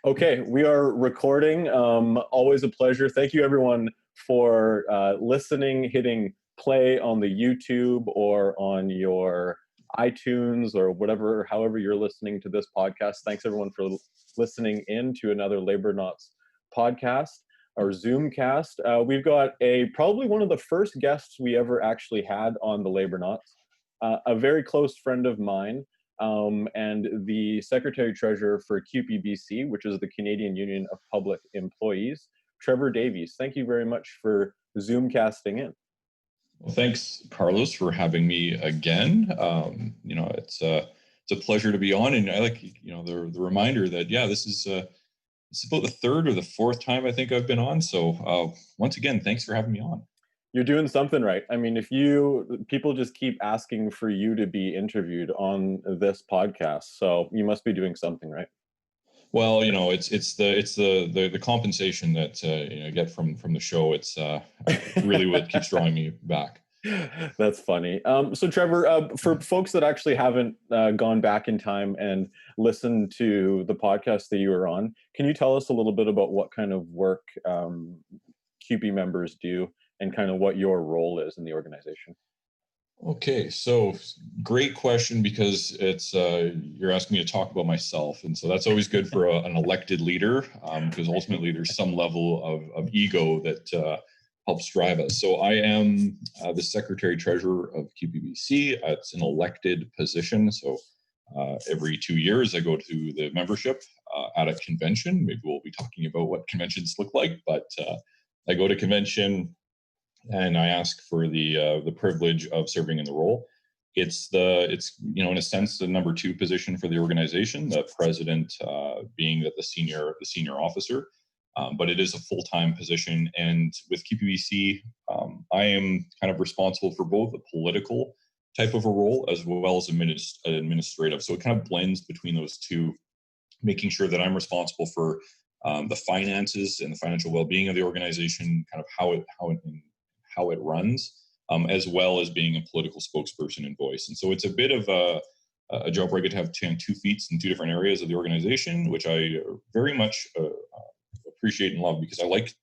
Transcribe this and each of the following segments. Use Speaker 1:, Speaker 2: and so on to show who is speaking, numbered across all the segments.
Speaker 1: Okay, we are recording. Always a pleasure. Thank you, everyone, for listening, hitting play on the YouTube or on your iTunes or whatever, however you're listening to this podcast. Thanks, everyone, for listening in to another Labor Knots podcast or ZoomCast. We've got probably one of the first guests we ever actually had on the Labor Knots, a very close friend of mine, and the Secretary Treasurer for CUPE BC, which is the Canadian Union of Public Employees, Trevor Davies. Thank you very much for Zoomcasting in.
Speaker 2: Well, thanks, Carlos, for having me again. It's a pleasure to be on, and I like the reminder that this is it's about the third or the fourth time I think I've been on. So once again, thanks for having me on.
Speaker 1: You're doing something right. I mean, people just keep asking for you to be interviewed on this podcast, so you must be doing something right.
Speaker 2: Well, it's the compensation that I get from the show. It's really what keeps drawing me back.
Speaker 1: That's funny. So Trevor, for folks that actually haven't gone back in time and listened to the podcast that you were on, can you tell us a little bit about what kind of work CUPE members do and kind of what your role is in the organization?
Speaker 2: Okay, so great question, because it's you're asking me to talk about myself, and so that's always good for an elected leader, because ultimately there's some level of ego that helps drive us. So I am the Secretary Treasurer of CUPE BC. It's an elected position, so every 2 years I go to the membership at a convention. Maybe we'll be talking about what conventions look like, but I go to convention and I ask for the privilege of serving in the role. It's in a sense the number 2 position for the organization, the president being the senior officer, but it is a full-time position. And with CUPE BC, I am kind of responsible for both a political type of a role as well as administrative. So it kind of blends between those two, making sure that I'm responsible for the finances and the financial well-being of the organization, kind of how it runs, as well as being a political spokesperson and voice. And so it's a bit of a job where I get to have 2 feet in 2 different areas of the organization, which I very much appreciate and love, because I like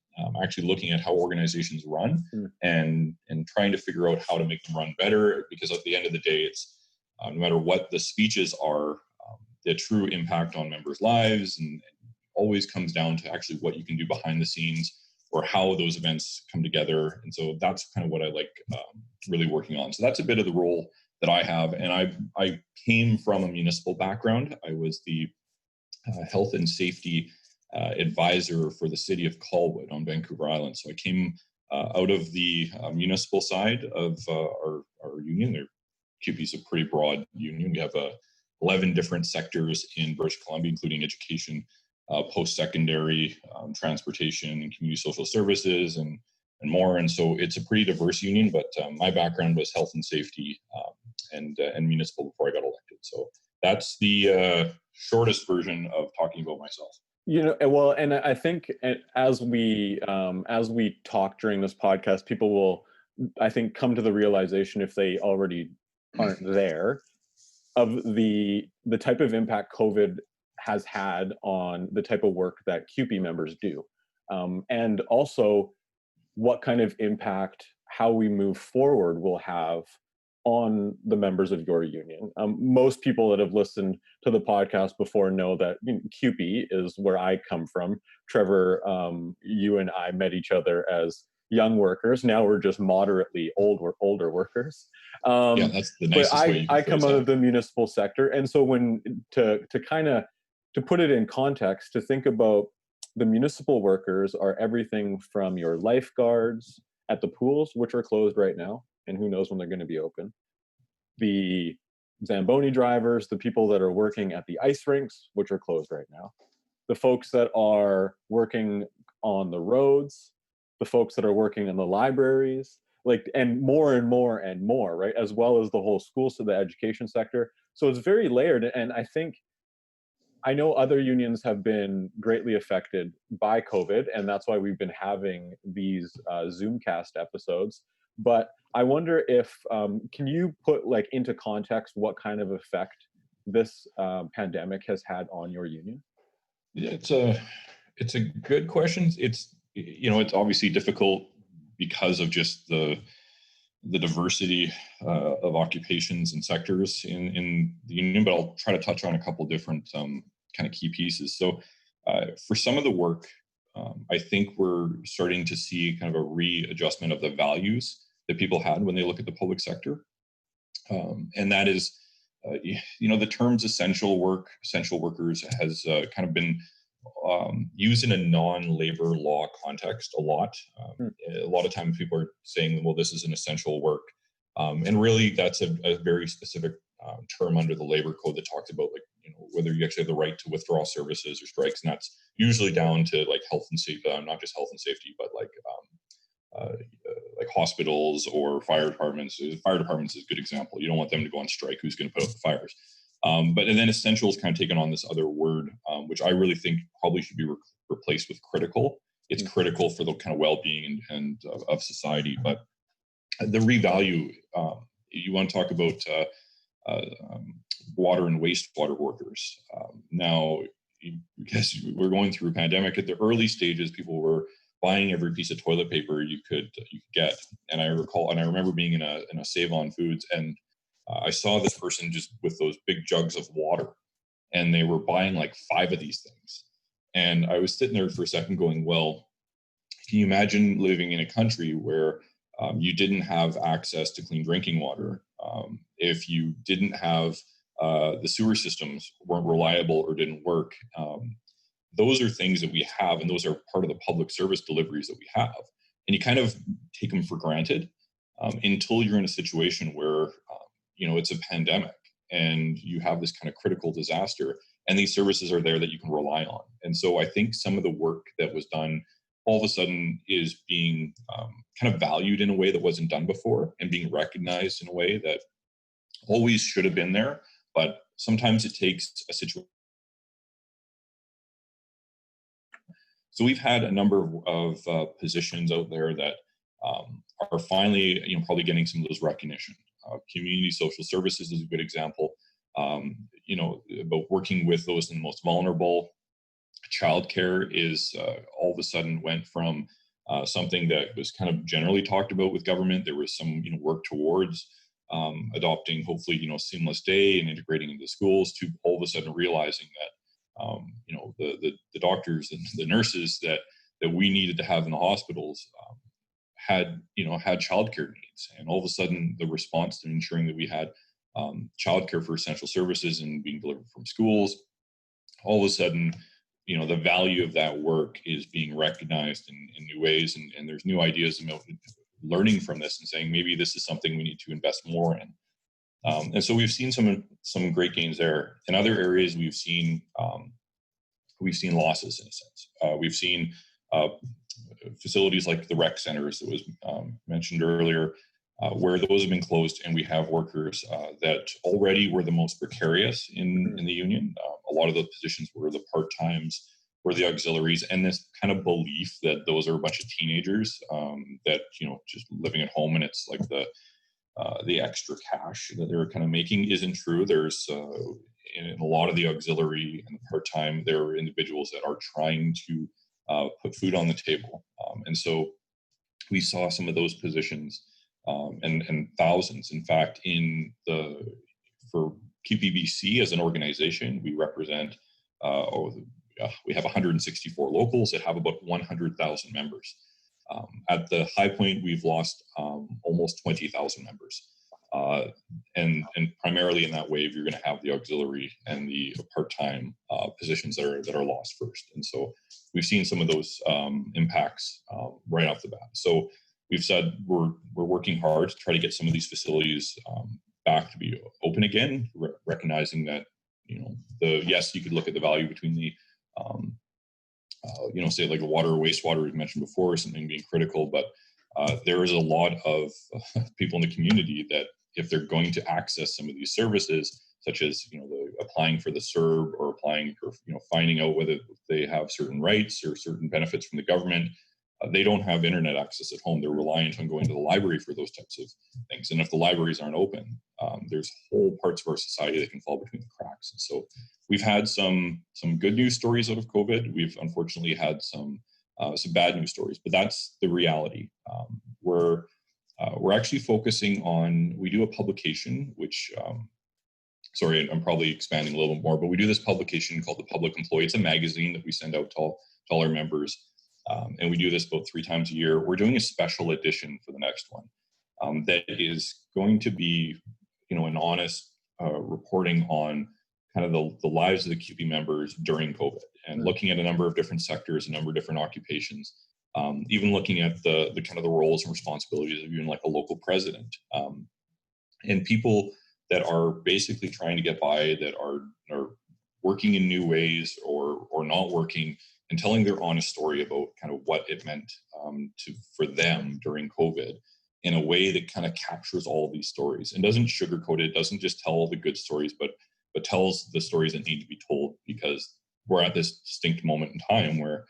Speaker 2: actually looking at how organizations run and trying to figure out how to make them run better. Because at the end of the day, it's no matter what the speeches are, the true impact on members' lives and always comes down to actually what you can do behind the scenes, or how those events come together. And so that's kind of what I like really working on. So that's a bit of the role that I have. And I came from a municipal background. I was the health and safety advisor for the city of Colwood on Vancouver Island. So I came out of the municipal side of our union. CUPE is a pretty broad union. We have 11 different sectors in British Columbia, including education, post-secondary, transportation, and community social services, and more. And so it's a pretty diverse union, but my background was health and safety and municipal before I got elected. So that's the shortest version of talking about myself.
Speaker 1: Well, and I think as we talk during this podcast, people will, I think, come to the realization, if they already aren't there, of the type of impact COVID has had on the type of work that CUPE members do, and also what kind of impact how we move forward will have on the members of your union. Most people that have listened to the podcast before know that CUPE is where I come from. Trevor, you and I met each other as young workers. Now we're just moderately older workers.
Speaker 2: That's the nicest way you can
Speaker 1: I come out of the municipal sector, and so to put it in context, to think about the municipal workers are everything from your lifeguards at the pools, which are closed right now, and who knows when they're going to be open, the Zamboni drivers, the people that are working at the ice rinks, which are closed right now, the folks that are working on the roads, the folks that are working in the libraries, and more and more and more, right? As well as the whole schools, to the education sector. So it's very layered. And I know other unions have been greatly affected by COVID, and that's why we've been having these ZoomCast episodes. But I wonder if, can you put into context what kind of effect this pandemic has had on your union?
Speaker 2: Yeah, it's a good question. It's, it's obviously difficult because of just the diversity of occupations and sectors in the union, but I'll try to touch on a couple different kind of key pieces. So for some of the work, I think we're starting to see kind of a readjustment of the values that people had when they look at the public sector. And that is, the terms essential workers has kind of been used in a non-labor law context a lot. A lot of times people are saying, well, this is an essential work. And really that's a very specific term under the labor code that talks about, like, whether you actually have the right to withdraw services or strikes. And that's usually down to like health and safety, not just health and safety, but like hospitals or fire departments. Fire departments is a good example. You don't want them to go on strike. Who's going to put out the fires? And then essential is kind of taken on this other word, which I really think probably should be replaced with critical. It's critical for the kind of well-being and of society. But the revalue, you want to talk about water and wastewater workers. Now, because we're going through a pandemic, at the early stages, people were buying every piece of toilet paper you could get. And I remember being in a Save On Foods, and I saw this person just with those big jugs of water, and they were buying like 5 of these things. And I was sitting there for a second going, well, can you imagine living in a country where you didn't have access to clean drinking water? If you didn't have the sewer systems weren't reliable or didn't work, those are things that we have, and those are part of the public service deliveries that we have. And you kind of take them for granted until you're in a situation where, it's a pandemic and you have this kind of critical disaster, and these services are there that you can rely on. And so I think some of the work that was done all of a sudden is being kind of valued in a way that wasn't done before, and being recognized in a way that always should have been there. But sometimes it takes a situation. So we've had a number of positions out there that are finally, probably getting some of those recognition. Community social services is a good example. About working with those in the most vulnerable. Childcare is all of a sudden went from something that was kind of generally talked about with government. There was some work towards adopting, hopefully, seamless day and integrating into schools, to all of a sudden realizing that the doctors and the nurses that we needed to have in the hospitals had childcare needs. And all of a sudden the response to ensuring that we had childcare for essential services and being delivered from schools, all of a sudden, the value of that work is being recognized in new ways. And there's new ideas about learning from this and saying, maybe this is something we need to invest more in. And so we've seen some great gains there. In other areas, we've seen losses, in a sense. We've seen facilities like the rec centers that was mentioned earlier, where those have been closed, and we have workers that already were the most precarious in the union. A lot of the positions were the part-times, were the auxiliaries, and this kind of belief that those are a bunch of teenagers that just living at home, and it's like the extra cash that they're kind of making isn't true. There's in a lot of the auxiliary and the part-time, there are individuals that are trying to put food on the table, and so we saw some of those positions and thousands. In fact, for QPBC as an organization, we represent we have 164 locals that have about 100,000 members. At the high point, we've lost almost 20,000 members. And primarily in that wave, you're going to have the auxiliary and the part-time positions that are lost first. And so we've seen some of those impacts right off the bat. So we've said we're working hard to try to get some of these facilities back to be open again, recognizing that yes, you could look at the value between the say like the water or wastewater we mentioned before, or something being critical, but there is a lot of people in the community that if they're going to access some of these services, such as applying for the CERB or applying for finding out whether they have certain rights or certain benefits from the government, they don't have internet access at home. They're reliant on going to the library for those types of things. And if the libraries aren't open, there's whole parts of our society that can fall between the cracks. And so we've had some good news stories out of COVID. We've unfortunately had some bad news stories, but that's the reality. We're actually focusing on, we do a publication, which, sorry, I'm probably expanding a little bit more, but we do this publication called The Public Employee. It's a magazine that we send out to all our members. And we do this about 3 times a year. We're doing a special edition for the next one that is going to be, an honest reporting on kind of the lives of the CUPE members during COVID, and looking at a number of different sectors, a number of different occupations, even looking at the kind of the roles and responsibilities of even like a local president, and people that are basically trying to get by, that are working in new ways or not working, and telling their honest story about kind of what it meant for them during COVID, in a way that kind of captures all of these stories and doesn't sugarcoat it, doesn't just tell all the good stories, but tells the stories that need to be told, because we're at this distinct moment in time where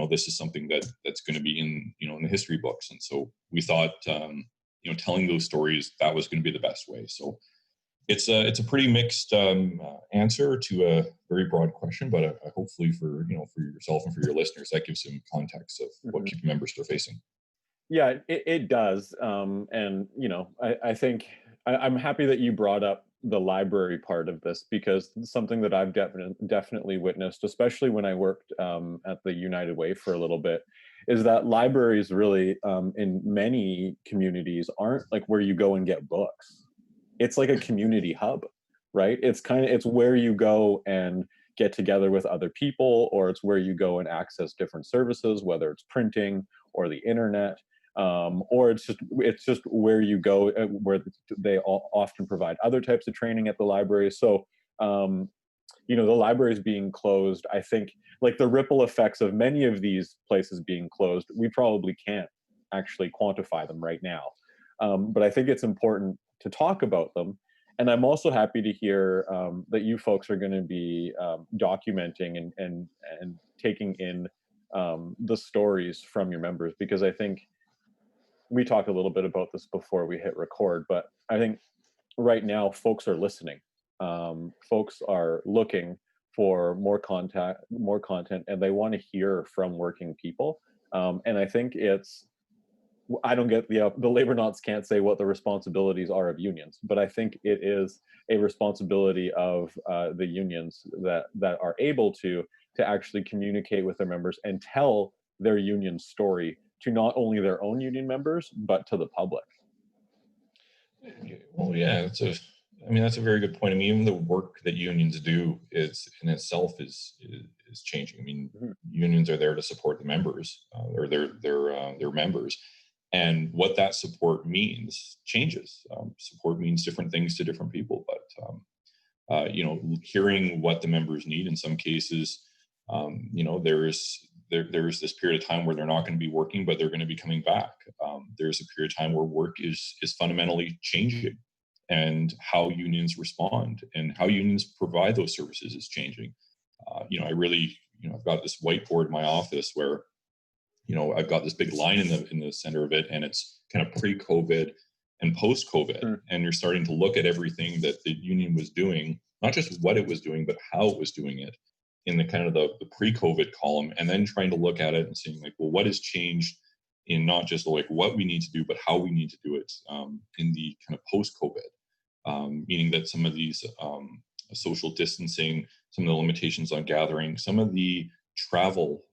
Speaker 2: this is something that's going to be in the history books. And so we thought telling those stories, that was going to be the best way. So it's a pretty mixed answer to a very broad question, but hopefully for yourself and for your listeners, that gives some context of what CUPE members are facing.
Speaker 1: Yeah, it does. And I think I'm happy that you brought up the library part of this, because something that I've definitely witnessed, especially when I worked at the United Way for a little bit, is that libraries really in many communities aren't like where you go and get books. It's like a community hub, right? It's where you go and get together with other people, or it's where you go and access different services, whether it's printing or the internet. Or it's just where you go, where they often provide other types of training at the library. So, the libraries being closed, I think, like the ripple effects of many of these places being closed, we probably can't actually quantify them right now. But I think it's important to talk about them. And I'm also happy to hear that you folks are going to be documenting and taking in the stories from your members, because I think we talked a little bit about this before we hit record, but I think right now folks are listening. Folks are looking for more content, and they want to hear from working people. And I think I don't get the labor knots can't say what the responsibilities are of unions, but I think it is a responsibility of the unions that are able to actually communicate with their members and tell their union story to not only their own union members, but to the public.
Speaker 2: Well, yeah, that's a very good point. I mean, even the work that unions do is in itself is changing. I mean, unions are there to support the members or their members, and what that support means changes. Support means different things to different people, but hearing what the members need in some cases, there's this period of time where they're not going to be working, but they're going to be coming back. There's a period of time where work is fundamentally changing, and how unions respond and how unions provide those services is changing. I've got this whiteboard in my office where, I've got this big line in the center of it, and it's kind of pre-COVID and post-COVID. And you're starting to look at everything that the union was doing, not just what it was doing, but how it was doing it, in the kind of the pre-COVID column, and then trying to look at it and saying like, well, what has changed in not just like what we need to do, but how we need to do it in the kind of post-COVID, meaning that some of these social distancing, some of the limitations on gathering, some of the travel,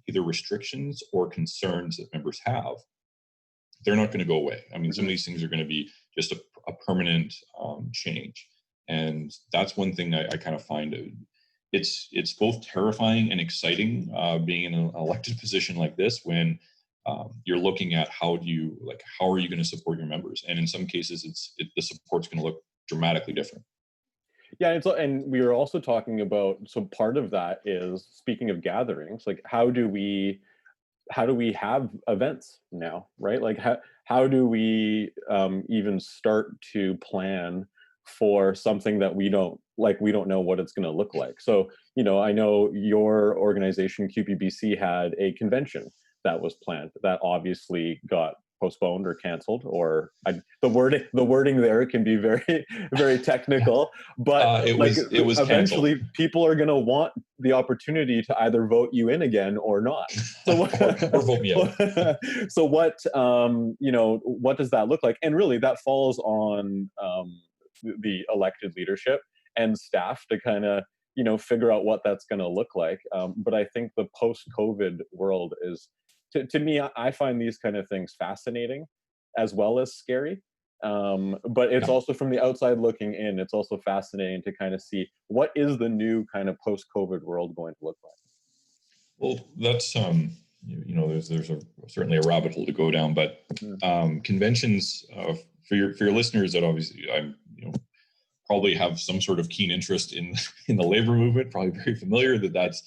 Speaker 2: either restrictions or concerns that members have, they're not going to go away. I mean, some of these things are going to be just a permanent change. And that's one thing I kind of find it's both terrifying and exciting being in an elected position like this, when you're looking at how are you going to support your members, and in some cases the support's going to look dramatically different.
Speaker 1: Yeah, and we were also talking about, so part of that is, speaking of gatherings, like how do we have events now, right? Like how do we even start to plan for something that we don't know what it's going to look like. So, I know your organization, CUPE BC, had a convention that was planned that obviously got postponed or canceled, or the wording there can be very, very technical, but
Speaker 2: It
Speaker 1: like
Speaker 2: was canceled.
Speaker 1: eventually people are going to want the opportunity to either vote you in again or not. So
Speaker 2: or vote me out.
Speaker 1: so what what does that look like? And really that falls on the elected leadership and staff to kind of figure out what that's going to look like. But I think the post-COVID world is, to me, I find these kind of things fascinating as well as scary. But it's
Speaker 2: Yeah.
Speaker 1: also, from the outside looking in, it's also fascinating to kind of see what is the new kind of post-COVID world going to look like.
Speaker 2: Well, that's there's certainly a rabbit hole to go down, but conventions for your listeners that obviously I'm probably have some sort of keen interest in the labor movement, probably very familiar that's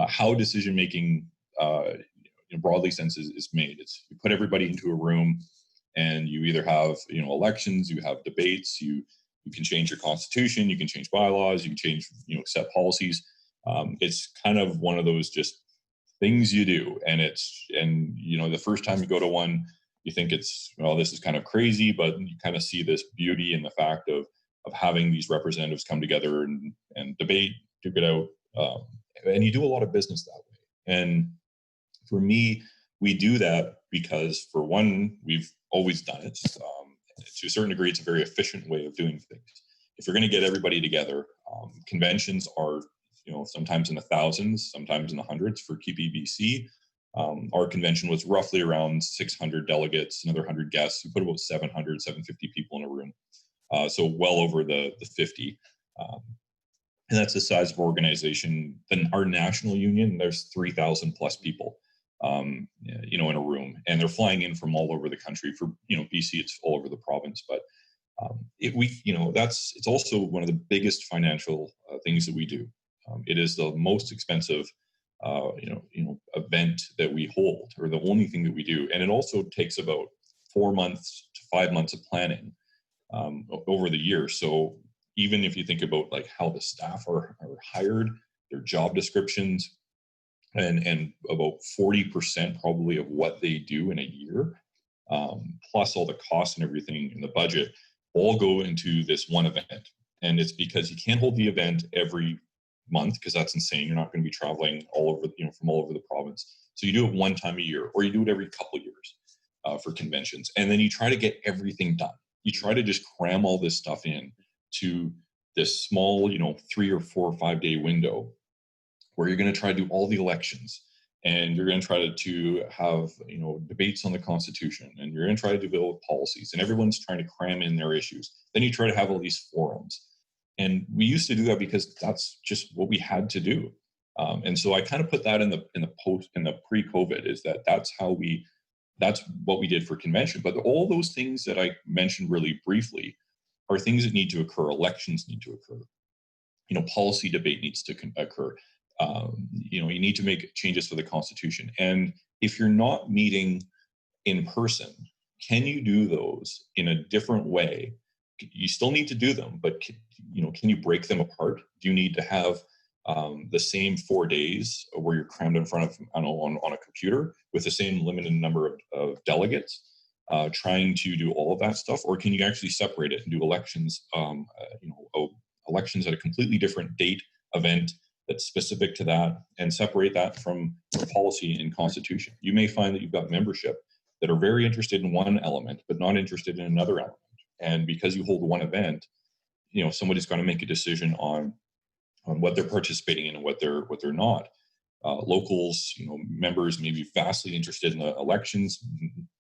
Speaker 2: how decision making broadly sense is made. It's you put everybody into a room, and you either have elections, you have debates, you can change your constitution, you can change bylaws, you can change set policies. It's kind of one of those just things you do, and the first time you go to one, you think it's this is kind of crazy, but you kind of see this beauty in the fact of having these representatives come together and debate, duke it out, and you do a lot of business that way. And for me, we do that because, for one, we've always done it. To a certain degree, it's a very efficient way of doing things. If you're going to get everybody together, conventions are sometimes in the thousands, sometimes in the hundreds. For CUPE BC, our convention was roughly around 600 delegates, another 100 guests. We put about 700, 750 people in a room. So well over the 50. And that's the size of organization. Then our national union, there's 3,000 plus people, in a room, and they're flying in from all over the country. For BC, it's all over the province, but it's also one of the biggest financial things that we do. It is the most expensive, event that we hold, or the only thing that we do, and it also takes about 4 months to 5 months of planning over the year. So even if you think about like how the staff are hired, their job descriptions, and about 40% probably of what they do in a year, plus all the costs and everything in the budget, all go into this one event. And it's because you can't hold the event every month, because that's insane. You're not going to be traveling all over, from all over the province. So you do it one time a year, or you do it every couple of years for conventions. And then you try to get everything done. You try to just cram all this stuff in to this small, 3 or 4 or 5 day window, where you're going to try to do all the elections, and you're going to try to have debates on the Constitution, and you're going to try to develop policies, and everyone's trying to cram in their issues. Then you try to have all these forums, and we used to do that because that's just what we had to do. And so I kind of put that in the pre-COVID, is that's what we did for convention. But all those things that I mentioned really briefly are things that need to occur. Elections need to occur. Policy debate needs to occur. You need to make changes to the Constitution. And if you're not meeting in person, can you do those in a different way? You still need to do them, but can you break them apart? Do you need to have the same 4 days where you're crammed in front of on a computer with the same limited number of delegates, trying to do all of that stuff, or can you actually separate it and do elections? Elections at a completely different date, event that's specific to that, and separate that from policy and Constitution. You may find that you've got membership that are very interested in one element but not interested in another element. And because you hold one event, somebody's going to make a decision on what they're participating in and what they're not. Locals, members may be vastly interested in the elections,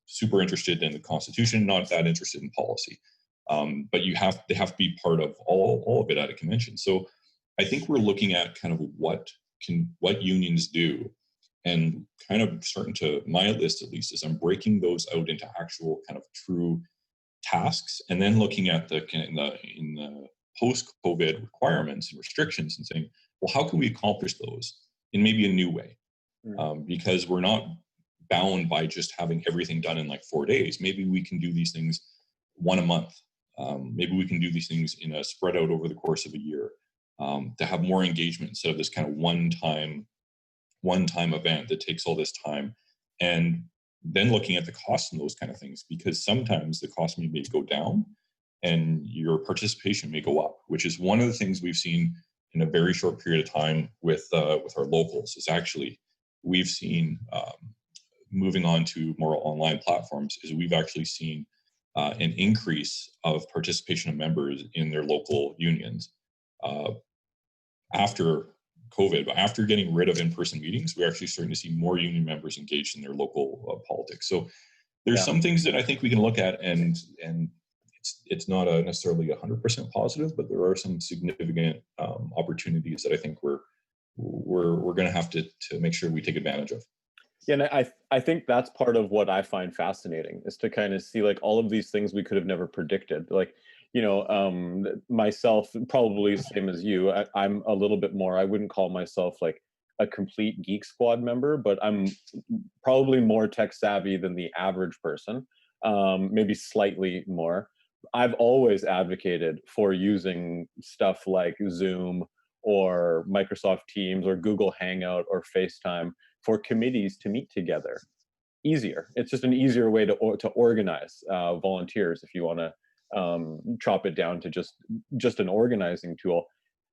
Speaker 2: super interested in the Constitution, not that interested in policy. But they have to be part of all of it at a convention. So I think we're looking at kind of what unions do, and kind of starting to, my list at least, is I'm breaking those out into actual kind of true tasks, and then looking at in the post-COVID requirements and restrictions, and saying, well, how can we accomplish those in maybe a new way? Because we're not bound by just having everything done in like 4 days. Maybe we can do these things one a month. Maybe we can do these things in a spread out over the course of a year, to have more engagement instead of this kind of one-time event that takes all this time. And then looking at the costs and those kind of things, because sometimes the cost may go down and your participation may go up, which is one of the things we've seen in a very short period of time with our locals. Is actually we've seen moving on to more online platforms, is we've actually seen an increase of participation of members in their local unions after COVID. After getting rid of in-person meetings, we're actually starting to see more union members engaged in their local politics. So there's some things that I think we can look at, and it's not necessarily 100% positive, but there are some significant opportunities that I think we're going to have to make sure we take advantage of.
Speaker 1: Yeah, and I think that's part of what I find fascinating, is to kind of see like all of these things we could have never predicted. Like, you know, myself, probably same as you, I'm a little bit more, I wouldn't call myself like a complete Geek Squad member, but I'm probably more tech savvy than the average person, maybe slightly more. I've always advocated for using stuff like Zoom or Microsoft Teams or Google Hangout or FaceTime for committees to meet together. Easier. It's just an easier way to organize volunteers, if you want to chop it down to just an organizing tool.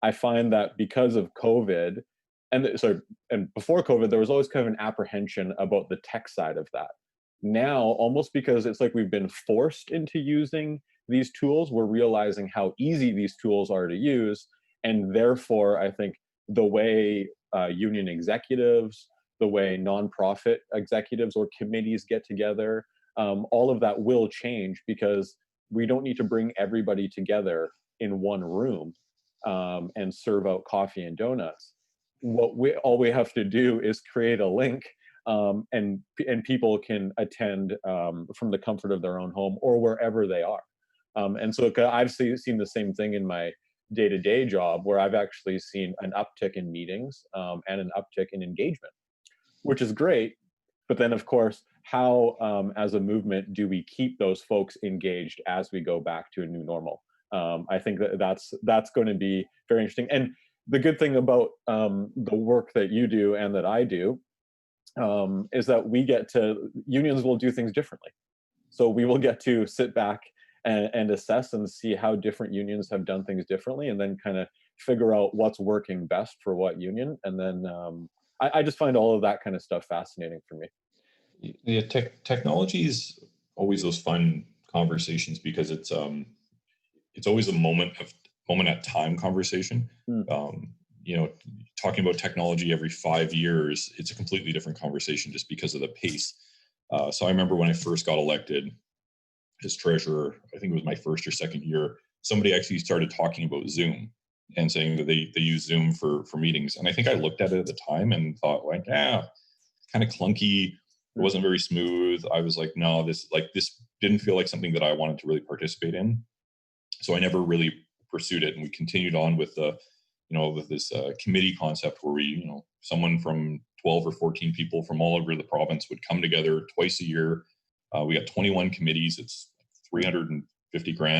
Speaker 1: I find that because of COVID, and before COVID, there was always kind of an apprehension about the tech side of that. Now, almost because it's like we've been forced into using these tools, we're realizing how easy these tools are to use, and therefore, I think the way union executives, the way nonprofit executives or committees get together, all of that will change, because we don't need to bring everybody together in one room and serve out coffee and donuts. All we have to do is create a link, and people can attend from the comfort of their own home or wherever they are. And so I've seen the same thing in my day-to-day job, where I've actually seen an uptick in meetings and an uptick in engagement, which is great. But then, of course, how, as a movement, do we keep those folks engaged as we go back to a new normal? I think that's going to be very interesting. And the good thing about the work that you do and that I do is that unions will do things differently. So we will get to sit back and assess and see how different unions have done things differently, and then kind of figure out what's working best for what union. And then I just find all of that kind of stuff fascinating for me.
Speaker 2: Yeah, technology is always those fun conversations, because it's always a moment at time conversation. You know, talking about technology every 5 years, it's a completely different conversation just because of the pace. So I remember when I first got elected as treasurer, I think it was my first or second year, somebody actually started talking about Zoom and saying that they use Zoom for meetings. And I think I looked at it at the time and thought, like, it's kind of clunky. It wasn't very smooth. I was like, no, this didn't feel like something that I wanted to really participate in. So I never really pursued it. And we continued on with this committee concept, where someone from 12 or 14 people from all over the province would come together twice a year. We got 21 committees. It's $350,000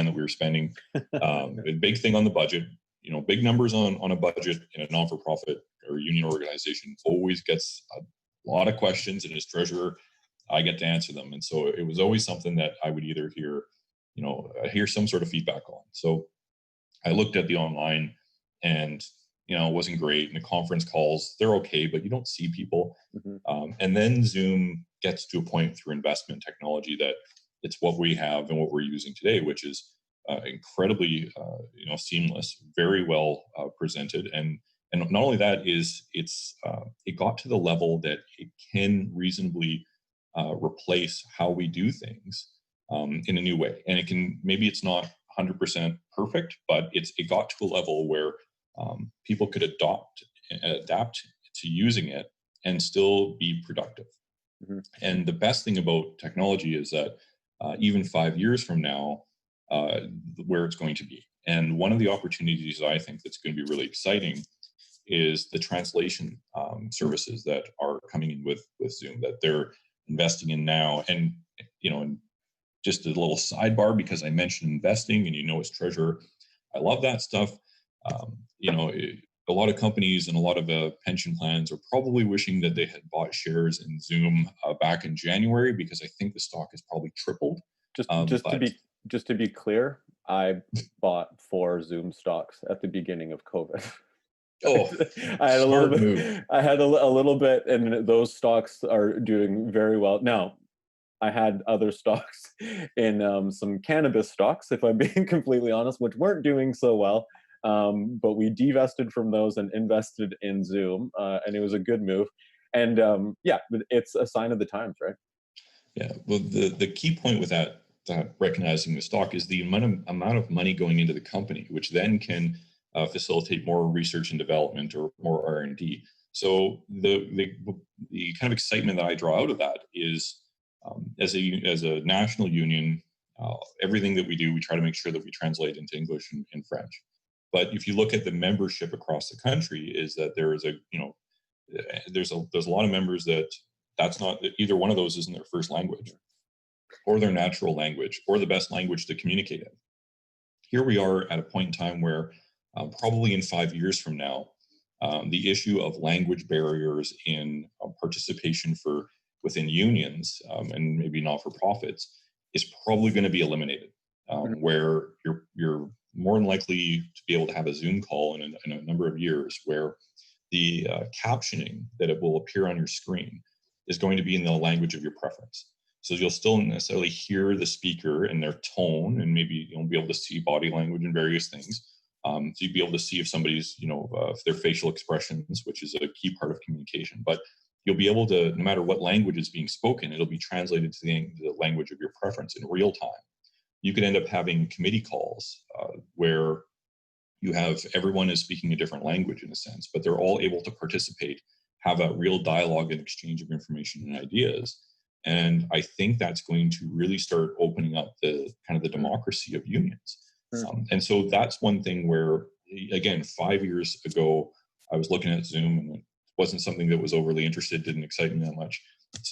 Speaker 2: that we were spending. A big thing on the budget. Big numbers on a budget in a non-for-profit or union organization always gets a lot of questions, and as treasurer, I get to answer them. And so it was always something that I would either hear some sort of feedback on. So I looked at the online, and it wasn't great. And the conference calls, they're okay, but you don't see people. And then Zoom gets to a point through investment technology that it's what we have and what we're using today, which is incredibly seamless, very well presented, and not only that, it got to the level that it can reasonably replace how we do things in a new way. And it's not 100% perfect, but it got to a level where people could adapt to using it and still be productive. And the best thing about technology is that even 5 years from now, where it's going to be. And one of the opportunities I think that's going to be really exciting is the translation services that are coming in with Zoom, that they're investing in now. And just a little sidebar, because I mentioned investing, and as treasurer, I love that stuff. a lot of companies and a lot of pension plans are probably wishing that they had bought shares in Zoom back in January, because I think the stock has probably tripled.
Speaker 1: Just to be clear, I bought 4 Zoom stocks at the beginning of COVID.
Speaker 2: Oh,
Speaker 1: I had a little
Speaker 2: smart
Speaker 1: bit.
Speaker 2: move.
Speaker 1: I had a little bit, and those stocks are doing very well now. I had other stocks in some cannabis stocks, if I'm being completely honest, which weren't doing so well. But we divested from those and invested in Zoom, and it was a good move. And yeah, it's a sign of the times, right?
Speaker 2: Yeah. Well, the key point with that recognizing the stock is the amount of money going into the company, which then can facilitate more research and development or more R&D. So the kind of excitement that I draw out of that is, as a national union, everything that we do, we try to make sure that we translate into English and French. But if you look at the membership across the country, is that there is there's a lot of members that's not, either one of those isn't their first language, or their natural language, or the best language to communicate in. Here we are at a point in time where probably in 5 years from now, the issue of language barriers in participation within unions and maybe not-for-profits is probably going to be eliminated, where you're more than likely to be able to have a Zoom call in a number of years where the captioning that it will appear on your screen is going to be in the language of your preference. So you'll still necessarily hear the speaker and their tone, and maybe you'll be able to see body language and various things. So you'll be able to see if somebody's, if their facial expressions, which is a key part of communication. But you'll be able to, no matter what language is being spoken, it'll be translated to the language of your preference in real time. You could end up having committee calls where you have everyone is speaking a different language in a sense, but they're all able to participate, have a real dialogue and exchange of information and ideas. And I think that's going to really start opening up the kind of the democracy of unions. And so that's one thing where, again, 5 years ago, I was looking at Zoom and it wasn't something that was overly interested, didn't excite me that much.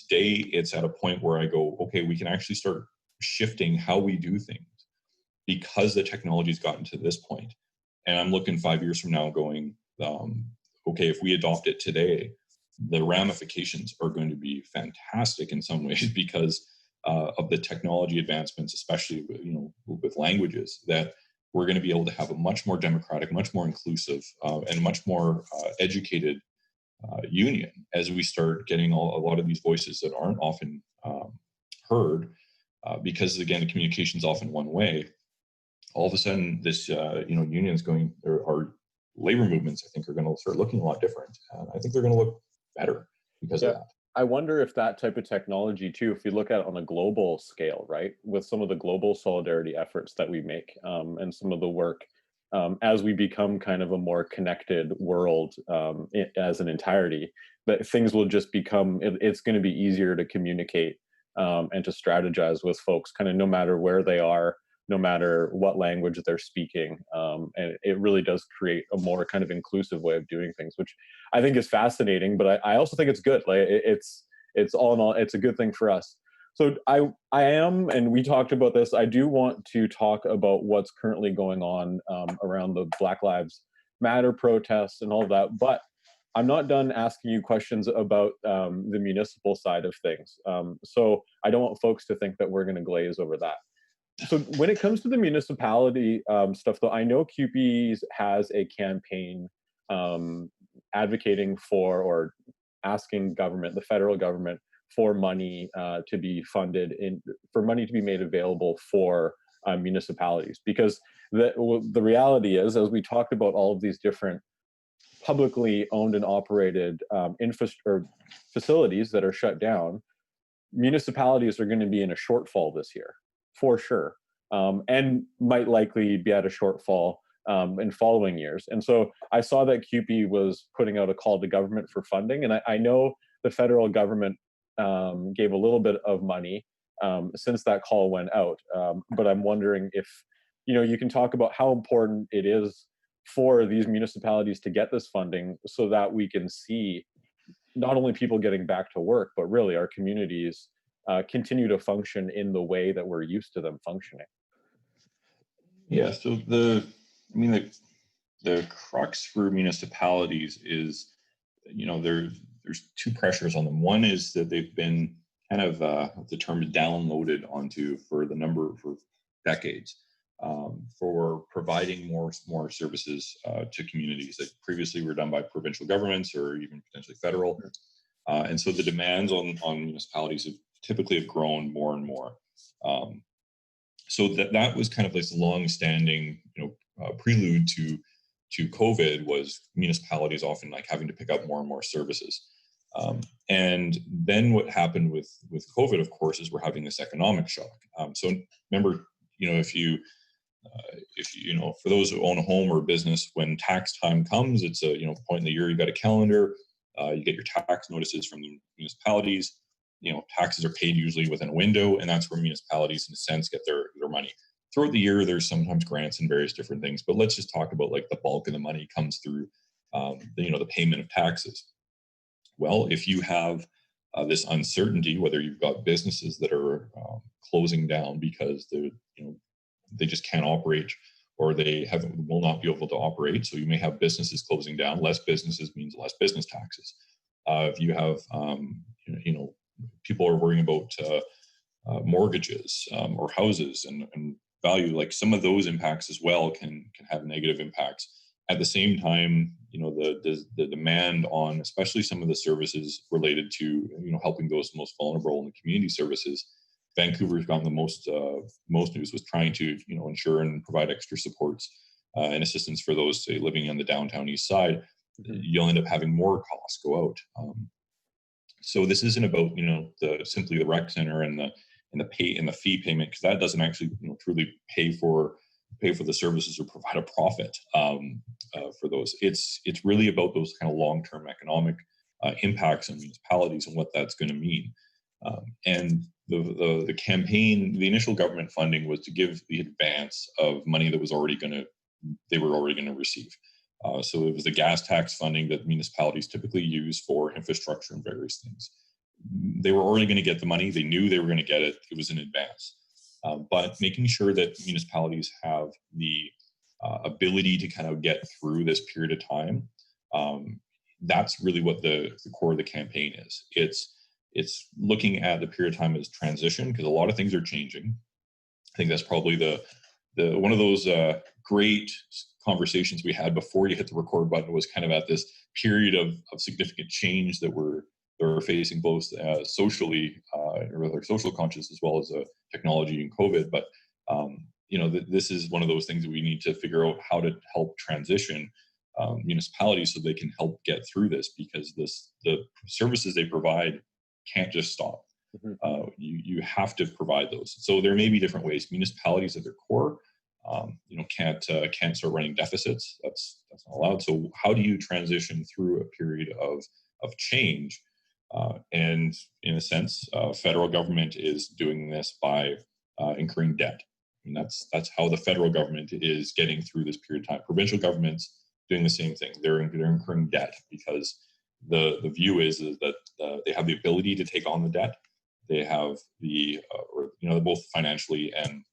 Speaker 2: Today, it's at a point where I go, okay, we can actually start shifting how we do things because the technology's gotten to this point. And I'm looking 5 years from now going, okay, if we adopt it today, the ramifications are going to be fantastic in some ways because of the technology advancements, especially with languages, that we're going to be able to have a much more democratic, much more inclusive, and much more educated union as we start getting a lot of these voices that aren't often heard, because again, the communication is often one way. All of a sudden, this unions going, or labor movements, I think, are going to start looking a lot different. I think they're going to look better because of that.
Speaker 1: I wonder if that type of technology too, if you look at it on a global scale, right, with some of the global solidarity efforts that we make and some of the work as we become kind of a more connected world as an entirety, that things will just become, it's going to be easier to communicate and to strategize with folks kind of no matter where they are, no matter what language they're speaking. And it really does create a more kind of inclusive way of doing things, which I think is fascinating, but I also think it's good. Like it's all in all, it's a good thing for us. So I am, and we talked about this, I do want to talk about what's currently going on around the Black Lives Matter protests and all of that, but I'm not done asking you questions about the municipal side of things. So I don't want folks to think that we're going to glaze over that. So when it comes to the municipality stuff, though, I know CUPE has a campaign advocating for or asking government, the federal government, for money to be funded, for money to be made available for municipalities. Because the reality is, as we talked about all of these different publicly owned and operated facilities that are shut down, municipalities are going to be in a shortfall this year, for sure, and might likely be at a shortfall in following years. And so I saw that CUPE was putting out a call to government for funding, and I know the federal government gave a little bit of money since that call went out, but I'm wondering if you can talk about how important it is for these municipalities to get this funding so that we can see not only people getting back to work, but really our communities continue to function in the way that we're used to them functioning.
Speaker 2: Yeah. So the crux for municipalities is, there's two pressures on them. One is that they've been kind of the term is downloaded onto for decades, for providing more services to communities that previously were done by provincial governments or even potentially federal. And so the demands on municipalities typically have grown more and more. So that was kind of this long-standing, prelude to COVID, was municipalities often like having to pick up more and more services. And then what happened with COVID, of course, is we're having this economic shock. So remember, if you for those who own a home or a business, when tax time comes, it's a point in the year, you got a calendar, you get your tax notices from the municipalities. Taxes are paid usually within a window, and that's where municipalities, in a sense, get their money. Throughout the year, there's sometimes grants and various different things, but let's just talk about like the bulk of the money comes through, the payment of taxes. Well, if you have this uncertainty, whether you've got businesses that are closing down because they just can't operate, or they will not be able to operate, so you may have businesses closing down. Less businesses means less business taxes. If you have, people are worrying about mortgages or houses and value, like some of those impacts as well can have negative impacts. At the same time, the demand on especially some of the services related to helping those most vulnerable in the community services. Vancouver's gotten the most news with trying to ensure and provide extra supports and assistance for those, say, living on the downtown east side. You'll end up having more costs go out. So this isn't about simply the rec center and the fee payment, because that doesn't actually truly pay for the services or provide a profit for those. It's really about those kind of long-term economic impacts on municipalities and what that's going to mean. And the campaign, the initial government funding was to give the advance of money that they were already going to receive. So it was the gas tax funding that municipalities typically use for infrastructure and various things. They were already going to get the money. They knew they were going to get it. It was in advance. But making sure that municipalities have the ability to kind of get through this period of time, that's really what the core of the campaign is. It's looking at the period of time as transition, because a lot of things are changing. I think that's probably the one of those great conversations we had before you hit the record button, was kind of at this period of significant change that we're facing, both socially, or social conscious, as well as technology and COVID. But this is one of those things that we need to figure out how to help transition municipalities so they can help get through this, because the services they provide can't just stop. You have to provide those. So there may be different ways. Municipalities at their core, can't start running deficits. That's not allowed. So how do you transition through a period of change? And in a sense, federal government is doing this by incurring debt. I mean, that's how the federal government is getting through this period of time. Provincial governments doing the same thing. They're incurring debt because the view is that they have the ability to take on the debt. They have both financially and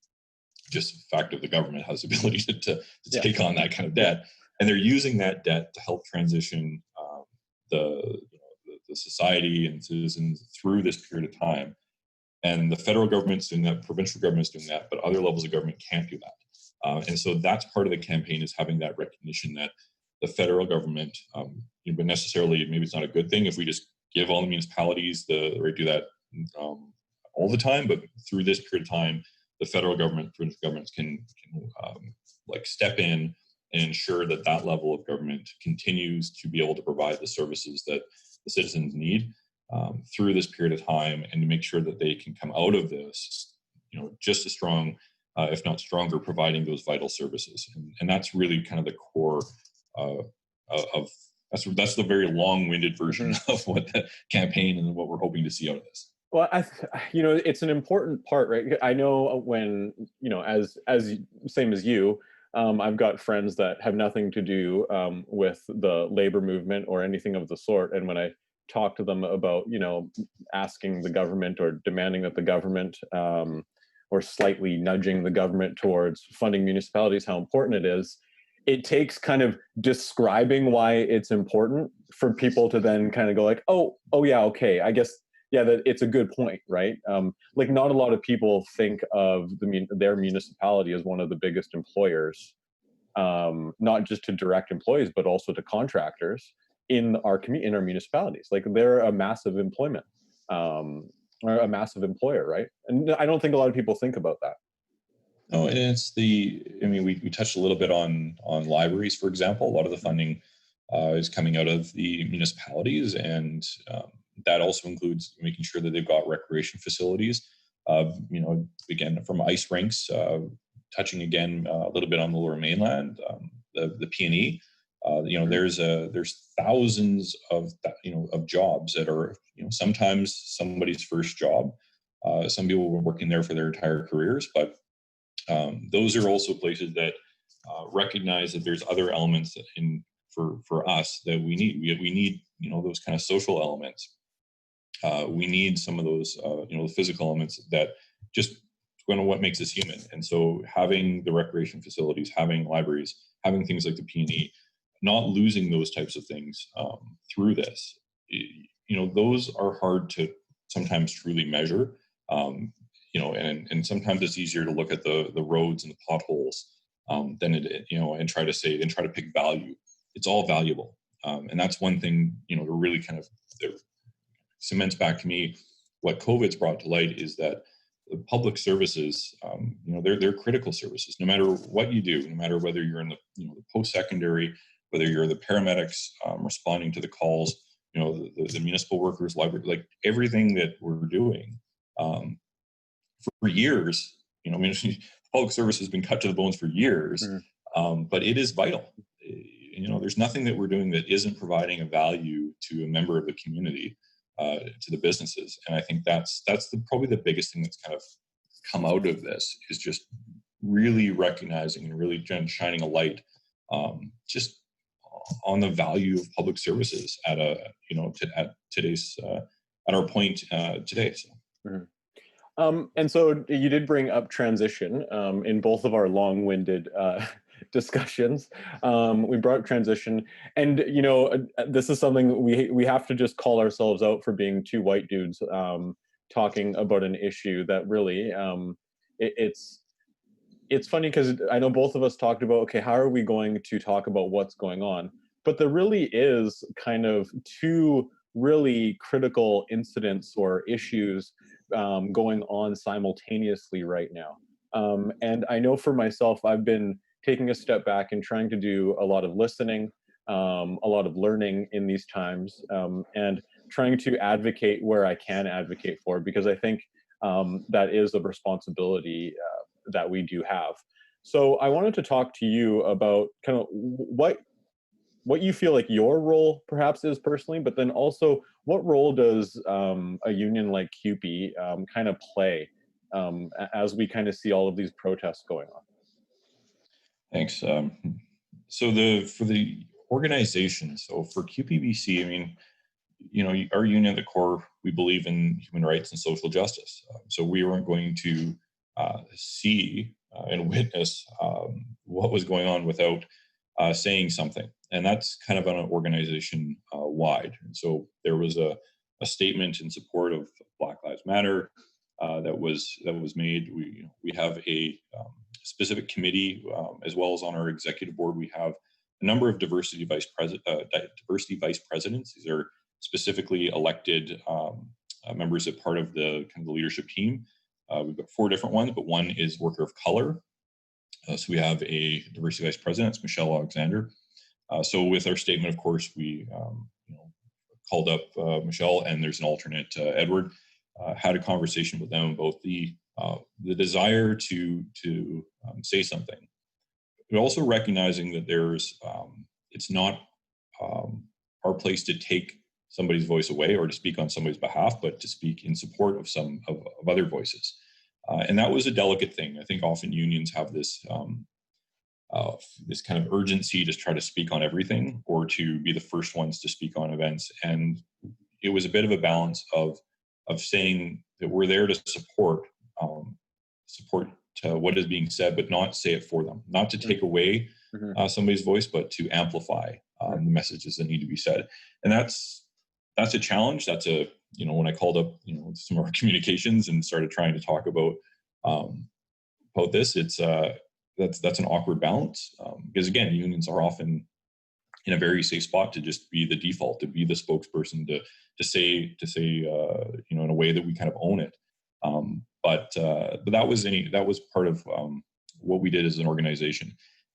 Speaker 2: just the fact of the government has the ability to take on that kind of debt, and they're using that debt to help transition the society and citizens through this period of time. And the federal government's doing that, provincial government's doing that, but other levels of government can't do that. And so that's part of the campaign, is having that recognition that the federal government, but necessarily maybe it's not a good thing if we just give all the municipalities the right to do that all the time, but through this period of time, the federal government, provincial governments can step in and ensure that level of government continues to be able to provide the services that the citizens need through this period of time, and to make sure that they can come out of this, just as strong, if not stronger, providing those vital services. And that's really kind of the core of that's the very long-winded version of what the campaign and what we're hoping to see out of this.
Speaker 1: Well, it's an important part, right? I know when, as same as you, I've got friends that have nothing to do with the labor movement or anything of the sort. And when I talk to them about, asking the government or demanding that the government or slightly nudging the government towards funding municipalities, how important it is, it takes kind of describing why it's important for people to then kind of go like, oh yeah, okay, I guess, yeah, that it's a good point, right? Like not a lot of people think of their municipality as one of the biggest employers, not just to direct employees, but also to contractors in our municipalities. Like they're a massive employment, or a massive employer, right? And I don't think a lot of people think about that.
Speaker 2: No, and it's I mean, we touched a little bit on libraries, for example. A lot of the funding is coming out of the municipalities, and that also includes making sure that they've got recreation facilities. Again, from ice rinks, touching again a little bit on the Lower Mainland, the P&E. There's thousands of jobs that are sometimes somebody's first job. Some people were working there for their entire careers, but those are also places that recognize that there's other elements for us that we need. We need those kind of social elements. We need some of those the physical elements that just what makes us human. And so having the recreation facilities, having libraries, having things like the P&E, not losing those types of things through this, those are hard to sometimes truly measure. And sometimes it's easier to look at the roads and the potholes than and try to pick value. It's all valuable, and that's one thing to really kind of cements back to me what COVID's brought to light is that the public services, they're critical services. No matter what you do, no matter whether you're in the post-secondary, whether you're the paramedics responding to the calls, the municipal workers, library, like everything that we're doing. For years, public service has been cut to the bones for years, but it is vital. There's nothing that we're doing that isn't providing a value to a member of the community, to the businesses, and I think that's probably the biggest thing that's kind of come out of this is just really recognizing and really shining a light, just on the value of public services at today's at our point today. So.
Speaker 1: Mm-hmm. And so you did bring up transition in both of our long-winded discussions. We brought up transition, and this is something we have to just call ourselves out for being two white dudes talking about an issue that really it's funny because I know both of us talked about, okay, how are we going to talk about what's going on? But there really is kind of two really critical incidents or issues going on simultaneously right now. And I know for myself, I've been taking a step back and trying to do a lot of listening, a lot of learning in these times, and trying to advocate where I can advocate for, because I think that is a responsibility that we do have. So I wanted to talk to you about kind of what you feel like your role perhaps is personally, but then also what role does a union like CUPE kind of play as we kind of see all of these protests going on?
Speaker 2: Thanks. So for the organization, so for CUPEBC, I mean, our union at the core, we believe in human rights and social justice. So we weren't going to see and witness what was going on without saying something. And that's kind of on an organization wide. And so there was a statement in support of Black Lives Matter that was made. We have a specific committee, as well as on our executive board, we have a number of diversity vice presidents. These are specifically elected members as part of the kind of the leadership team. We've got 4 different ones, but one is worker of color. So we have a diversity vice president, it's Michelle Alexander. So with our statement, of course, we called up Michelle, and there's an alternate, Edward. Had a conversation with them about the desire to say something, but also recognizing that there's it's not our place to take somebody's voice away or to speak on somebody's behalf, but to speak in support of some of other voices. And that was a delicate thing. I think often unions have this this kind of urgency to try to speak on everything or to be the first ones to speak on events. And it was a bit of a balance of saying that we're there to support what is being said, but not say it for them, not to take away somebody's voice, but to amplify the messages that need to be said. And that's a challenge. That's a, when I called up, some of our communications and started trying to talk about this, it's that's an awkward balance, because again, unions are often in a very safe spot to just be the default, to be the spokesperson, to say in a way that we kind of own it. But that was part of what we did as an organization.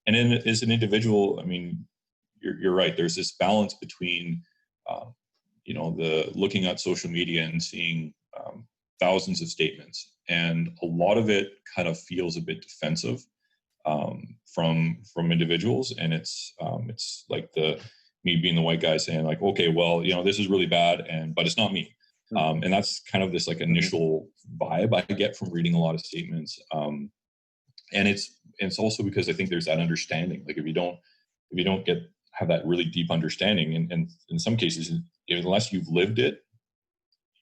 Speaker 2: And then as an individual, I mean, you're right. There's this balance between, the looking at social media and seeing thousands of statements, and a lot of it kind of feels a bit defensive from individuals, and it's like me being the white guy saying like, okay, well, this is really bad, but it's not me. And that's kind of this like initial vibe I get from reading a lot of statements. And it's also because I think there's that understanding. Like if you don't have that really deep understanding, and in some cases, unless you've lived it,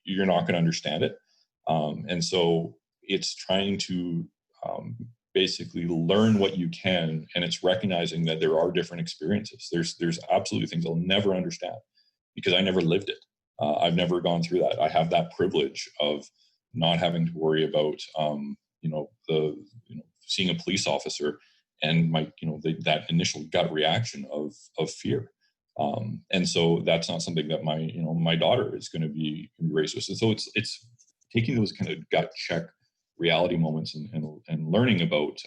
Speaker 2: you're not going to understand it. And so it's trying to basically learn what you can, and it's recognizing that there are different experiences. There's absolutely things I'll never understand because I never lived it. I've never gone through that. I have that privilege of not having to worry about seeing a police officer and my that initial gut reaction of fear. And so that's not something that my daughter is going to be raised with. And so it's taking those kind of gut check reality moments and learning about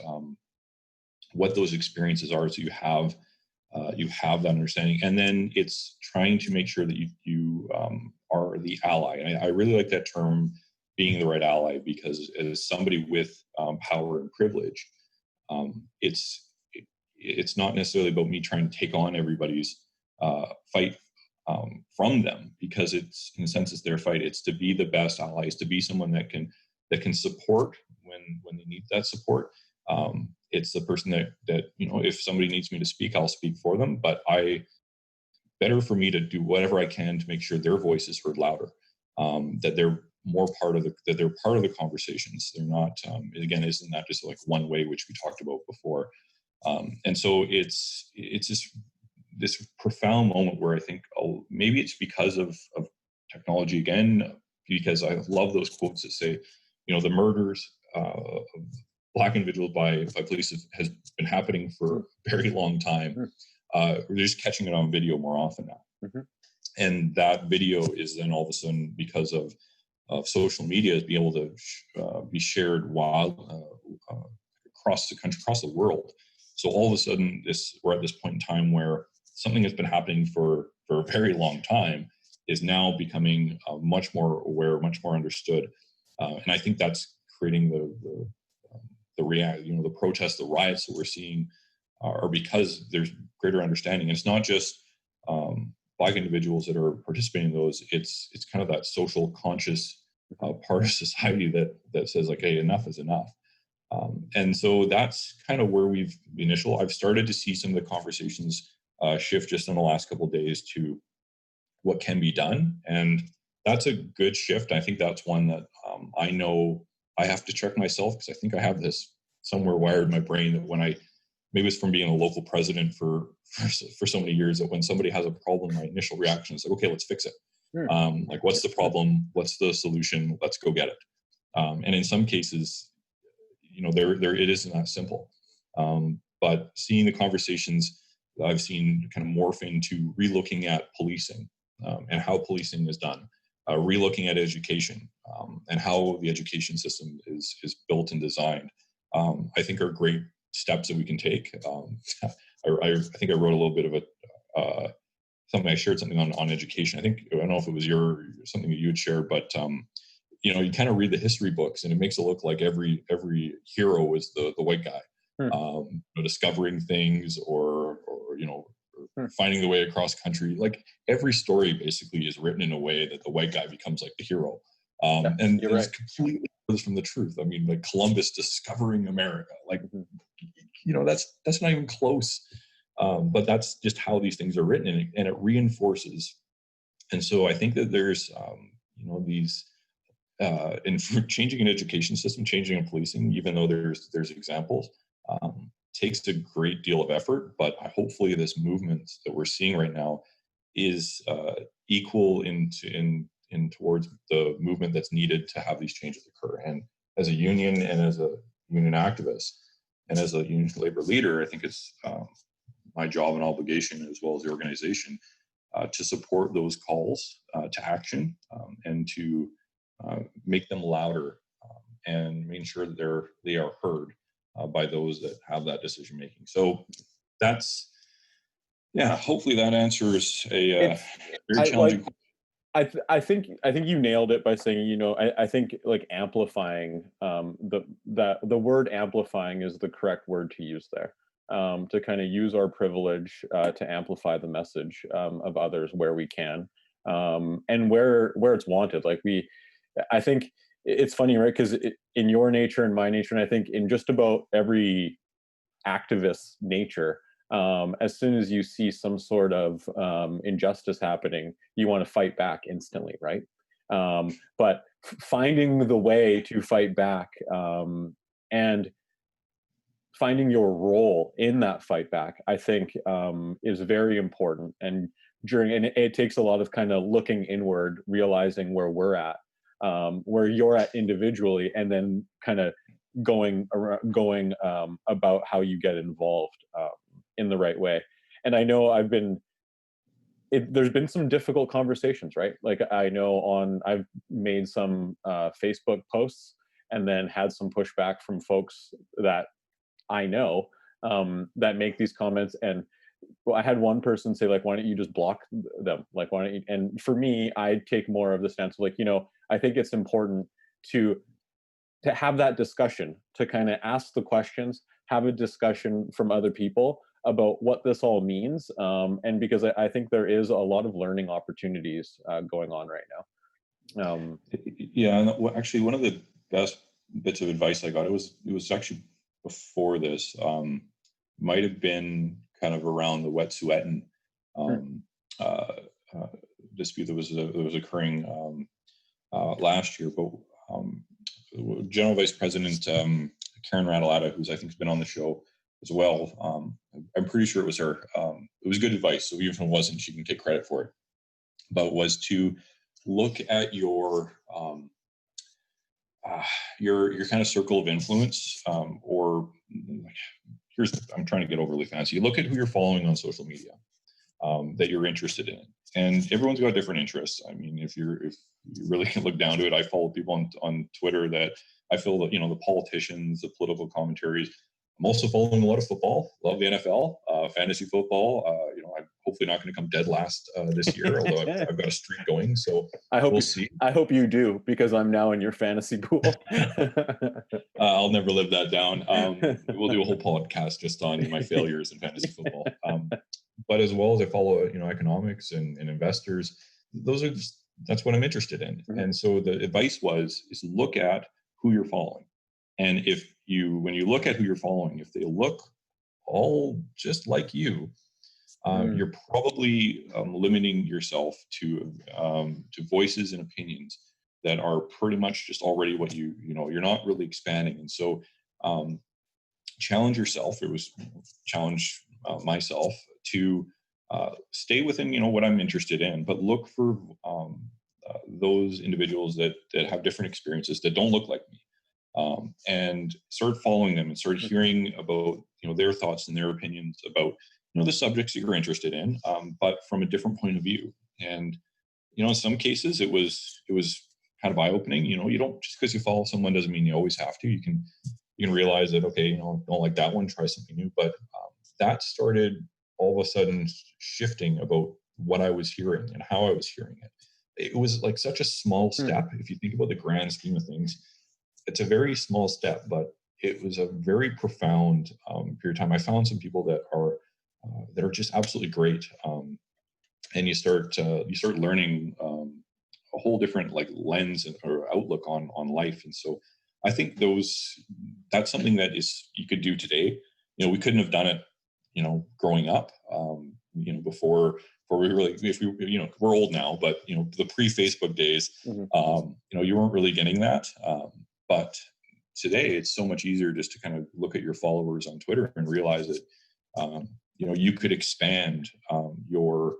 Speaker 2: what those experiences are, so you have that understanding, and then it's trying to make sure that you are the ally. And I really like that term, being the right ally, because as somebody with power and privilege, it's not necessarily about me trying to take on everybody's fight from them, because it's, in a sense, it's their fight. It's to be the best allies, to be someone that can support when they need that support. It's the person that if somebody needs me to speak, I'll speak for them. But better for me to do whatever I can to make sure their voice is heard louder, that they're more part of they're part of the conversations. They're not, again, isn't that just like one way, which we talked about before. And so it's just this profound moment where I think, maybe it's because of technology again, because I love those quotes that say, the murders of Black individuals by police has been happening for a very long time. We're just catching it on video more often now. And that video is then all of a sudden, because of social media, is being able to be shared across the country, across the world. So all of a sudden, we're at this point in time where something that's been happening for a very long time is now becoming much more aware, much more understood. And I think that's creating the protests, the riots that we're seeing are because there's greater understanding. And it's not just Black individuals that are participating in those. It's kind of that social conscious part of society that says like, hey, enough is enough. And so that's kind of where I've started to see some of the conversations shift just in the last couple of days to what can be done. And that's a good shift. I think that's one that I know I have to check myself, because I think I have this somewhere wired in my brain that maybe it's from being a local president for so many years, that when somebody has a problem, my initial reaction is like, okay, let's fix it. Like, what's the problem? What's the solution? Let's go get it. And in some cases, it isn't that simple. But seeing the conversations that I've seen kind of morph into relooking at policing and how policing is done, relooking at education and how the education system is built and designed, I think are great steps that we can take. I think I wrote a little bit of something. I shared something on education. I don't know if it was something that you had shared, but you kind of read the history books and it makes it look like every hero is the white guy, discovering things or finding the way across country. Like every story basically is written in a way that the white guy becomes like the hero. And it's completely from the truth. I mean, like Columbus discovering America, like, that's not even close. But that's just how these things are written, and it reinforces. And so I think that there's, these, in changing an education system, changing in policing, even though there's examples, takes a great deal of effort, but hopefully this movement that we're seeing right now is equal in towards the movement that's needed to have these changes occur. And as a union and as a union activist and as a union labor leader, I think it's my job and obligation, as well as the organization, to support those calls to action and to make them louder and make sure that they are heard by those that have that decision making. So that's, yeah, hopefully that answers a very challenging question.
Speaker 1: I think you nailed it by saying, you know, I think like amplifying, the word amplifying is the correct word to use there, to kind of use our privilege to amplify the message of others where we can, and where it's wanted. Like I think it's funny, right? Because in your nature and my nature, and I think in just about every activist nature, as soon as you see some sort of injustice happening, you want to fight back instantly, right? But finding the way to fight back, and finding your role in that fight back, I think is very important. And it takes a lot of kind of looking inward, realizing where we're at, where you're at individually, and then kind of going about how you get involved in the right way. And I know there's been some difficult conversations, right? Like I know I've made some Facebook posts and then had some pushback from folks that I know that make these comments. And I had one person say, like, why don't you just block them? Like, why don't you? And for me, I take more of the stance of like, you know, I think it's important to have that discussion, to kind of ask the questions, have a discussion from other people about what this all means. And because I think there is a lot of learning opportunities going on right now.
Speaker 2: Yeah, and actually one of the best bits of advice I got, it was actually before this, might have been kind of around the Wet'suwet'en dispute that was occurring last year. But General Vice President Karen Radalata, who's I think has been on the show as well, I'm pretty sure it was her. It was good advice, so even if it wasn't, she can take credit for it. But was to look at your kind of circle of influence, or I'm trying to get overly fancy. You look at who you're following on social media that you're interested in, and everyone's got different interests. I mean, if you really can look down to it, I follow people on Twitter that I feel that, you know, the politicians, the political commentaries. I'm also following a lot of football. Love the NFL, fantasy football. You know, I'm hopefully not going to come dead last this year, although I've got a streak going. So we'll see.
Speaker 1: I hope you do, because I'm now in your fantasy pool.
Speaker 2: I'll never live that down. We'll do a whole podcast just on my failures in fantasy football. But as well as I follow, you know, economics and investors. That's what I'm interested in. Mm-hmm. And so the advice is look at who you're following. And when you look at who you're following, if they look all just like you, you're probably limiting yourself to voices and opinions that are pretty much just already what you know, you're not really expanding. And so challenge yourself. It was challenge myself to stay within, you know, what I'm interested in, but look for those individuals that have different experiences that don't look like me. And start following them and start hearing about, you know, their thoughts and their opinions about, you know, the subjects that you're interested in, but from a different point of view. And, you know, in some cases it was kind of eye-opening. You know, you don't, just because you follow someone doesn't mean you always have to. You can realize that, okay, you know, don't like that one, try something new. But that started all of a sudden shifting about what I was hearing and how I was hearing it. It was like such a small step. If you think about the grand scheme of things, it's a very small step, but it was a very profound period of time. I found some people that are just absolutely great, and you start learning a whole different like lens or outlook on life. And so I think that's something that you could do today. You know, we couldn't have done it, you know, growing up, you know, before we really, you know, we're old now, but, you know, the pre-Facebook days, you know, you weren't really getting that. But today it's so much easier just to kind of look at your followers on Twitter and realize that you could expand your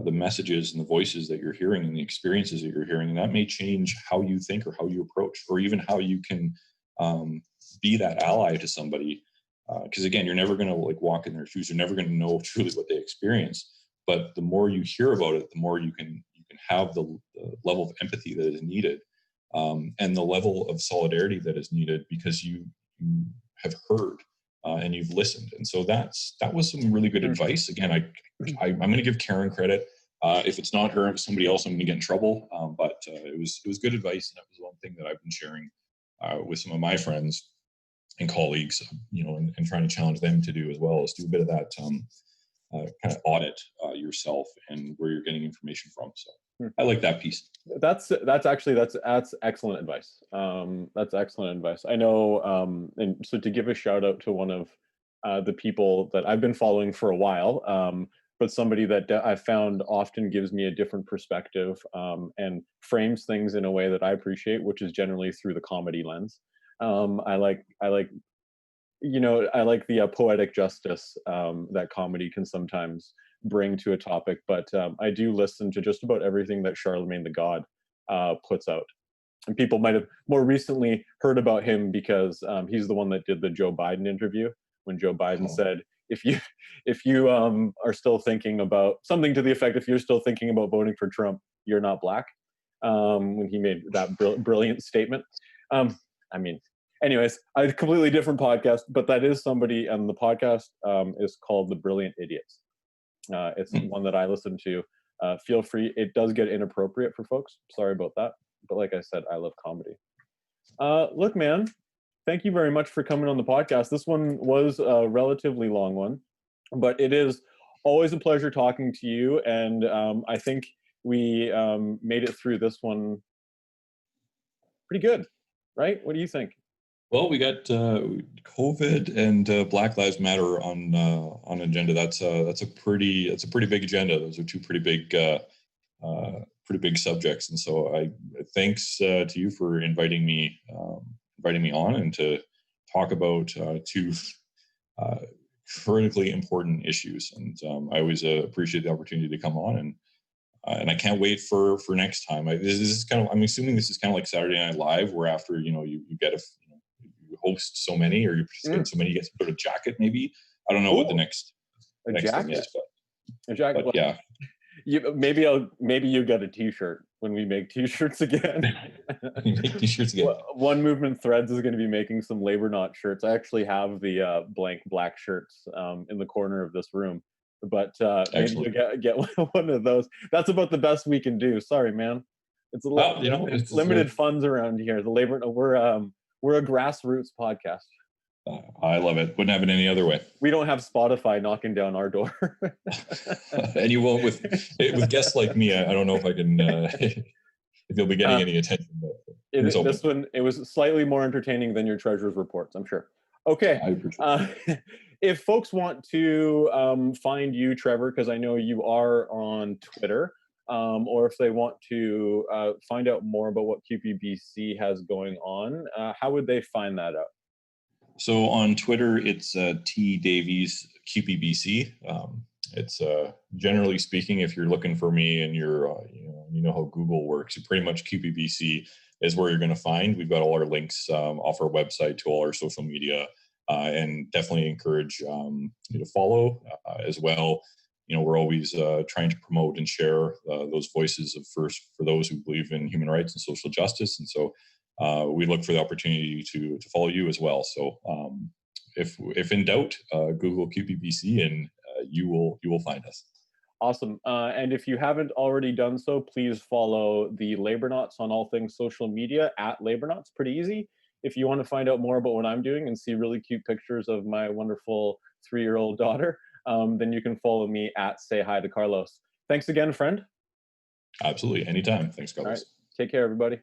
Speaker 2: the messages and the voices that you're hearing and the experiences that you're hearing, and that may change how you think or how you approach, or even how you can be that ally to somebody. Because again, you're never going to like walk in their shoes. You're never going to know truly what they experience. But the more you hear about it, the more you can have the level of empathy that is needed, and the level of solidarity that is needed, because you have heard and you've listened. And so that was some really good advice. Again, I'm going to give Karen credit. If it's not her, it's somebody else, I'm going to get in trouble. But it was good advice, and that was one thing that I've been sharing with some of my friends and colleagues, and trying to challenge them to do as well, is do a bit of that kind of audit yourself and where you're getting information from. So I like that piece.
Speaker 1: That's excellent advice. That's excellent advice. I know, and so to give a shout out to one of the people that I've been following for a while, but somebody that I found often gives me a different perspective and frames things in a way that I appreciate, which is generally through the comedy lens. I like the poetic justice that comedy can sometimes bring to a topic, but I do listen to just about everything that Charlemagne the God puts out. And people might have more recently heard about him because he's the one that did the Joe Biden interview, when Joe Biden said, if you are still thinking about something to the effect, if you're still thinking about voting for Trump, you're not black, when he made that brilliant statement. Anyways, a completely different podcast, but that is somebody, and the podcast is called The Brilliant Idiots. It's one that I listen to. Feel free. It does get inappropriate for folks. Sorry about that. But like I said, I love comedy. Look, man, thank you very much for coming on the podcast. This one was a relatively long one, but it is always a pleasure talking to you. And I think we made it through this one pretty good, right? What do you think?
Speaker 2: Well, we got COVID and Black Lives Matter on agenda. That's a pretty big agenda. Those are two pretty big subjects. And so thanks to you for inviting me on and to talk about two critically important issues. And I always appreciate the opportunity to come on, and I can't wait for next time. This is kind of, I'm assuming this is kind of like Saturday Night Live, where after you get you host so many, or you participate in so many, you get to put a jacket maybe. I don't know what the next thing is,
Speaker 1: a jacket.
Speaker 2: But yeah.
Speaker 1: Maybe you get a T-shirt when we make T-shirts again.
Speaker 2: You make T-shirts again.
Speaker 1: One Movement Threads is going to be making some Labor Knot shirts. I actually have the blank black shirts in the corner of this room, but maybe you get one of those. That's about the best we can do. Sorry, man. It's it's limited funds around here. The labor we're a grassroots podcast.
Speaker 2: I love it. Wouldn't have it any other way.
Speaker 1: We don't have Spotify knocking down our door.
Speaker 2: And you won't with guests like me. I don't know if I can if you'll be getting any attention.
Speaker 1: This one, it was slightly more entertaining than your treasurer's reports, I'm sure. Okay.
Speaker 2: I appreciate
Speaker 1: if folks want to find you, Trevor, because I know you are on Twitter, or if they want to find out more about what CUPE has going on, how would they find that out?
Speaker 2: So on Twitter, it's T Davies CUPE. It's generally speaking, if you're looking for me and you're you know how Google works, pretty much CUPE is where you're going to find. We've got all our links off our website to all our social media, and definitely encourage you to follow as well. We're always trying to promote and share those voices for those who believe in human rights and social justice, and so. We look for the opportunity to follow you as well. So if in doubt, Google CUPE and you will find us.
Speaker 1: Awesome. And if you haven't already done so, please follow the Labor Knots on all things social media at Labor Knots. Pretty easy. If you want to find out more about what I'm doing and see really cute pictures of my wonderful 3-year-old daughter, then you can follow me at Say Hi to Carlos. Thanks again, friend.
Speaker 2: Absolutely. Anytime. Thanks, Carlos.
Speaker 1: All right. Take care, everybody.